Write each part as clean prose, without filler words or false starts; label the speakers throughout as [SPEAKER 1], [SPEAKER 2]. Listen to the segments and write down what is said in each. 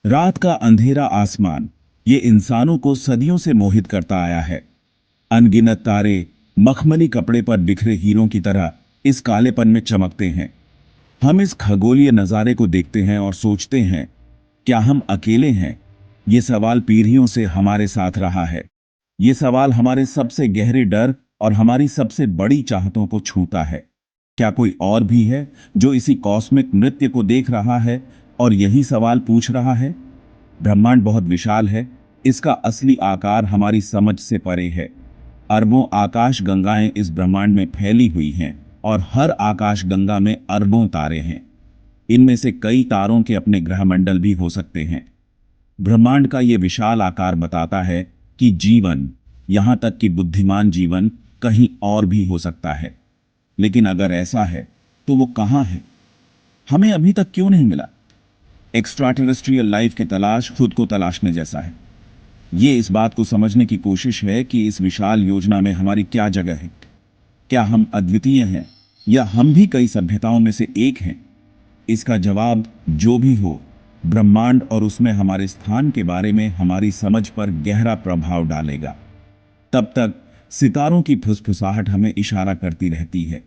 [SPEAKER 1] रात का अंधेरा आसमान ये इंसानों को सदियों से मोहित करता आया है। अनगिनत तारे मखमली कपड़े पर बिखरे हीरों की तरह इस कालेपन में चमकते हैं। हम इस खगोलीय नजारे को देखते हैं और सोचते हैं, क्या हम अकेले हैं? ये सवाल पीढ़ियों से हमारे साथ रहा है। ये सवाल हमारे सबसे गहरे डर और हमारी सबसे बड़ी चाहतों को छूता है। क्या कोई और भी है जो इसी कॉस्मिक नृत्य को देख रहा है और यही सवाल पूछ रहा है? ब्रह्मांड बहुत विशाल है। इसका असली आकार हमारी समझ से परे है। अरबों आकाश गंगाएं इस ब्रह्मांड में फैली हुई हैं और हर आकाश गंगा में अरबों तारे हैं। इनमें से कई तारों के अपने ग्रहमंडल भी हो सकते हैं। ब्रह्मांड का ये विशाल आकार बताता है कि जीवन, यहां तक कि बुद्धिमान जीवन, कहीं और भी हो सकता है। लेकिन अगर ऐसा है तो वो कहां है? हमें अभी तक क्यों नहीं मिला? एक्स्ट्रा टेरेस्ट्रियल लाइफ की तलाश खुद को तलाशने जैसा है। ये इस बात को समझने की कोशिश है कि इस विशाल योजना में हमारी क्या जगह है। क्या हम अद्वितीय हैं या हम भी कई सभ्यताओं में से एक हैं? इसका जवाब जो भी हो, ब्रह्मांड और उसमें हमारे स्थान के बारे में हमारी समझ पर गहरा प्रभाव डालेगा। तब तक सितारों की फुसफुसाहट हमें इशारा करती रहती है,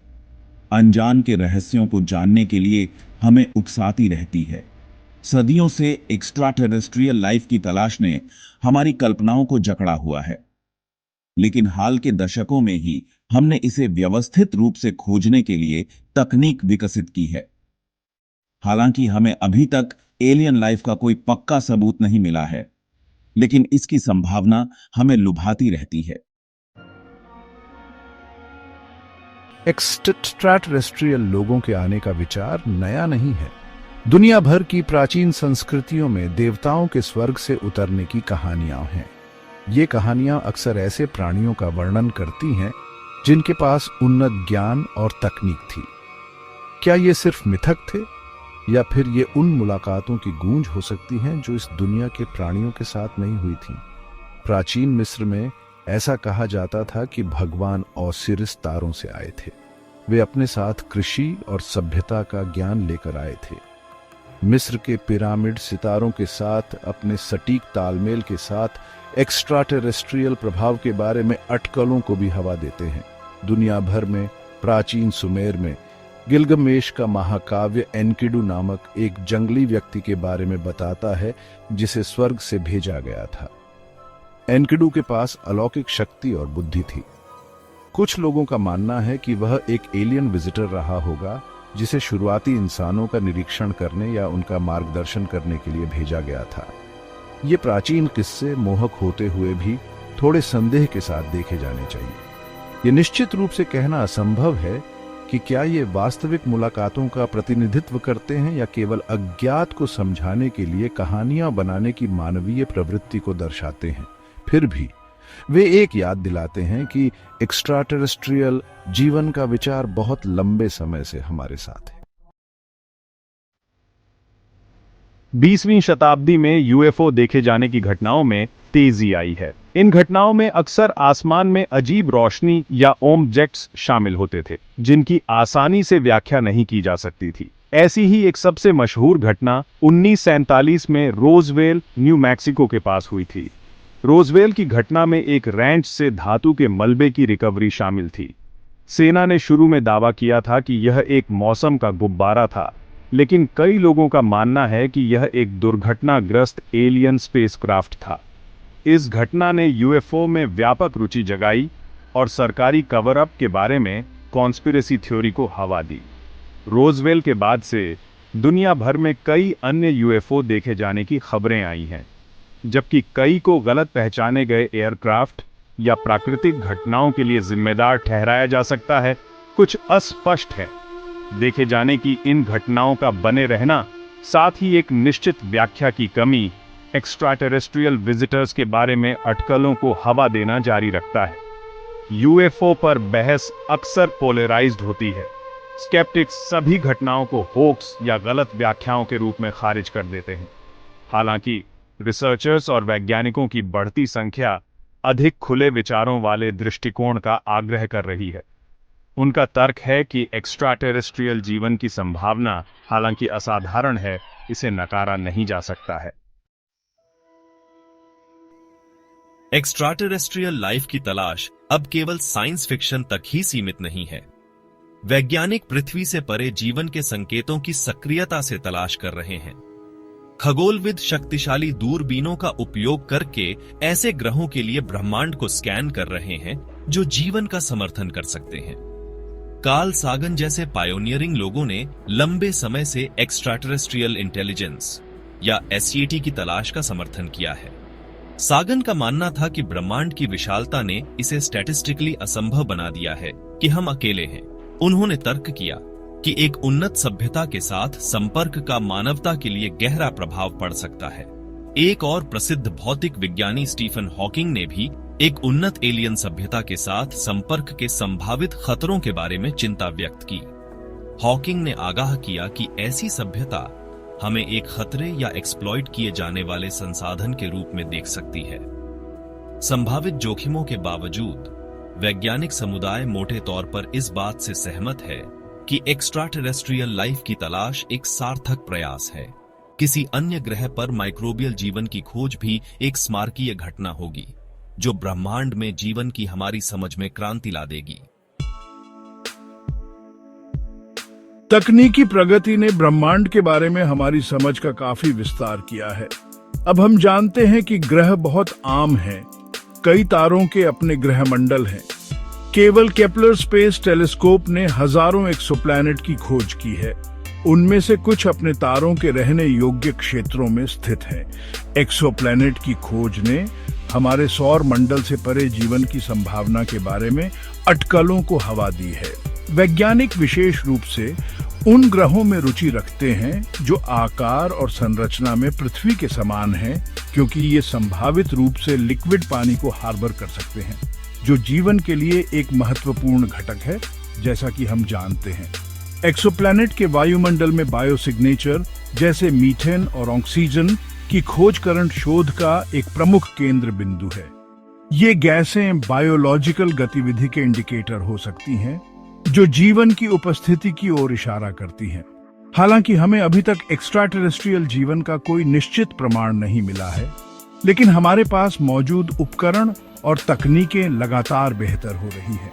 [SPEAKER 1] अनजान के रहस्यों को जानने के लिए हमें उकसाती रहती है। सदियों से एक्स्ट्रा टेरेस्ट्रियल लाइफ की तलाश ने हमारी कल्पनाओं को जकड़ा हुआ है, लेकिन हाल के दशकों में ही हमने इसे व्यवस्थित रूप से खोजने के लिए तकनीक विकसित की है। हालांकि हमें अभी तक एलियन लाइफ का कोई पक्का सबूत नहीं मिला है, लेकिन इसकी संभावना हमें लुभाती रहती है।
[SPEAKER 2] एक्स्ट्राटेरेस्ट्रियल लोगों के आने का विचार नया नहीं है। दुनिया भर की प्राचीन संस्कृतियों में देवताओं के स्वर्ग से उतरने की कहानियां हैं। ये कहानियां अक्सर ऐसे प्राणियों का वर्णन करती हैं जिनके पास उन्नत ज्ञान और तकनीक थी। क्या ये सिर्फ मिथक थे या फिर ये उन मुलाकातों की गूंज हो सकती हैं जो इस दुनिया के प्राणियों के साथ नहीं हुई थी? प्राचीन मिस्र में ऐसा कहा जाता था कि भगवान ओसिरिस तारों से आए थे। वे अपने साथ कृषि और सभ्यता का ज्ञान लेकर आए थे। मिस्र के पिरामिड सितारों के साथ अपने सटीक तालमेल के साथ एक्स्ट्रा टेरेस्ट्रियल प्रभाव के बारे में अटकलों को भी हवा देते हैं। दुनिया भर में प्राचीन सुमेर में गिलगमेश का महाकाव्य एनकिडु नामक एक जंगली व्यक्ति के बारे में बताता है जिसे स्वर्ग से भेजा गया था। एनकिडु के पास अलौकिक शक्ति और बुद्धि थी। कुछ लोगों का मानना है कि वह एक एलियन विजिटर रहा होगा जिसे शुरुआती इंसानों का निरीक्षण करने या उनका मार्गदर्शन करने के लिए भेजा गया था। ये प्राचीन किस्से मोहक होते हुए भी थोड़े संदेह के साथ देखे जाने चाहिए। ये निश्चित रूप से कहना असंभव है कि क्या ये वास्तविक मुलाकातों का प्रतिनिधित्व करते हैं या केवल अज्ञात को समझाने के लिए कहानियां बनाने की मानवीय प्रवृत्ति को दर्शाते हैं। फिर भी वे एक याद दिलाते हैं कि एक्स्ट्राटेरेस्ट्रियल जीवन का विचार बहुत लंबे समय से हमारे साथ है।
[SPEAKER 3] 20वीं शताब्दी में यूएफओ देखे जाने की घटनाओं में तेजी आई है। इन घटनाओं में अक्सर आसमान में अजीब रोशनी या ऑब्जेक्ट्स शामिल होते थे जिनकी आसानी से व्याख्या नहीं की जा सकती थी। ऐसी ही एक सबसे मशहूर घटना 1947 में रोजवेल, न्यू मैक्सिको के पास हुई थी। रोजवेल की घटना में एक रैंच से धातु के मलबे की रिकवरी शामिल थी। सेना ने शुरू में दावा किया था कि यह एक मौसम का गुब्बारा था, लेकिन कई लोगों का मानना है कि यह एक दुर्घटनाग्रस्त एलियन स्पेसक्राफ्ट था। इस घटना ने यूएफओ में व्यापक रुचि जगाई और सरकारी कवर अप के बारे में कॉन्स्पिरेसी थ्योरी को हवा दी। रोजवेल के बाद से दुनिया भर में कई अन्य यूएफओ देखे जाने की खबरें आई हैं, जबकि कई को गलत पहचाने गए एयरक्राफ्ट या प्राकृतिक घटनाओं के लिए जिम्मेदार ठहराया जा सकता है, कुछ अस्पष्ट है। देखे जाने की इन घटनाओं का बने रहना, साथ ही एक निश्चित व्याख्या की कमी, एक्स्ट्राटेरेस्ट्रियल विजिटर्स के बारे में अटकलों को हवा देना जारी रखता है। यूएफओ पर बहस अक्सर पोलराइज्ड होती है। स्केप्टिक्स सभी घटनाओं को होक्स या गलत व्याख्याओं के रूप में खारिज कर देते हैं। हालांकि रिसर्चर्स और वैज्ञानिकों की बढ़ती संख्या अधिक खुले विचारों वाले दृष्टिकोण का आग्रह कर रही है। उनका तर्क है कि एक्स्ट्राटेरेस्ट्रियल जीवन की संभावना हालांकि असाधारण है, इसे नकारा नहीं जा सकता है।
[SPEAKER 4] एक्स्ट्राटेरेस्ट्रियल लाइफ की तलाश अब केवल साइंस फिक्शन तक ही सीमित नहीं है। वैज्ञानिक पृथ्वी से परे जीवन के संकेतों की सक्रियता से तलाश कर रहे हैं। खगोलविद शक्तिशाली दूरबीनों का उपयोग करके ऐसे ग्रहों के लिए ब्रह्मांड को स्कैन कर रहे हैं जो जीवन का समर्थन कर सकते हैं। कार्ल सागन जैसे पायोनियरिंग लोगों ने लंबे समय से एक्स्ट्राटेरेस्ट्रियल इंटेलिजेंस या एसईटी की तलाश का समर्थन किया है। सागन का मानना था कि ब्रह्मांड की विशालता ने इसे स्टैटिस्टिकली असंभव बना दिया है कि हम अकेले हैं। उन्होंने तर्क किया कि एक उन्नत सभ्यता के साथ संपर्क का मानवता के लिए गहरा प्रभाव पड़ सकता है। एक और प्रसिद्ध भौतिक विज्ञानी स्टीफन हॉकिंग ने भी एक उन्नत एलियन सभ्यता के साथ संपर्क के संभावित खतरों के बारे में चिंता व्यक्त की। हॉकिंग ने आगाह किया कि ऐसी सभ्यता हमें एक खतरे या एक्सप्लॉइट किए जाने वाले संसाधन के रूप में देख सकती है। संभावित जोखिमों के बावजूद वैज्ञानिक समुदाय मोटे तौर पर इस बात से सहमत है कि एक्स्ट्राटेरेस्ट्रियल लाइफ की तलाश एक सार्थक प्रयास है। किसी अन्य ग्रह पर माइक्रोबियल जीवन की खोज भी एक स्मारकीय घटना होगी जो ब्रह्मांड में जीवन की हमारी समझ में क्रांति ला देगी।
[SPEAKER 2] तकनीकी प्रगति ने ब्रह्मांड के बारे में हमारी समझ का काफी विस्तार किया है। अब हम जानते हैं कि ग्रह बहुत आम हैं। कई तारों के अपने ग्रह मंडल हैं। केवल केपलर स्पेस टेलीस्कोप ने हजारों एक्सोप्लैनेट की खोज की है। उनमें से कुछ अपने तारों के रहने योग्य क्षेत्रों में स्थित हैं। एक्सोप्लैनेट की खोज ने हमारे सौर मंडल से परे जीवन की संभावना के बारे में अटकलों को हवा दी है। वैज्ञानिक विशेष रूप से उन ग्रहों में रुचि रखते हैं जो आकार और संरचना में पृथ्वी के समान हैं, क्योंकि ये संभावित रूप से लिक्विड पानी को हार्बर कर सकते हैं, जो जीवन के लिए एक महत्वपूर्ण घटक है, जैसा कि हम जानते हैं। एक्सोप्लैनेट के वायुमंडल में बायोसिग्नेचर जैसे मीथेन और ऑक्सीजन की खोज करंट शोध का एक प्रमुख केंद्र बिंदु है। ये गैसें बायोलॉजिकल गतिविधि के इंडिकेटर हो सकती हैं, जो जीवन की उपस्थिति की ओर इशारा करती हैं। हालांकि हमें अभी तक एक्स्ट्राटेरेस्ट्रियल जीवन का कोई निश्चित प्रमाण नहीं मिला है, लेकिन हमारे पास मौजूद उपकरण और तकनीकें लगातार बेहतर हो रही हैं।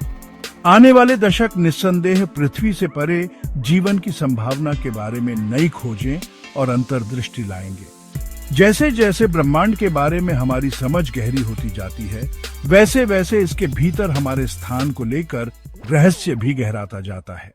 [SPEAKER 2] आने वाले दशक निस्संदेह पृथ्वी से परे जीवन की संभावना के बारे में नई खोजें और अंतर्दृष्टि लाएंगे। जैसे जैसे ब्रह्मांड के बारे में हमारी समझ गहरी होती जाती है, वैसे वैसे इसके भीतर हमारे स्थान को लेकर रहस्य भी गहराता जाता है।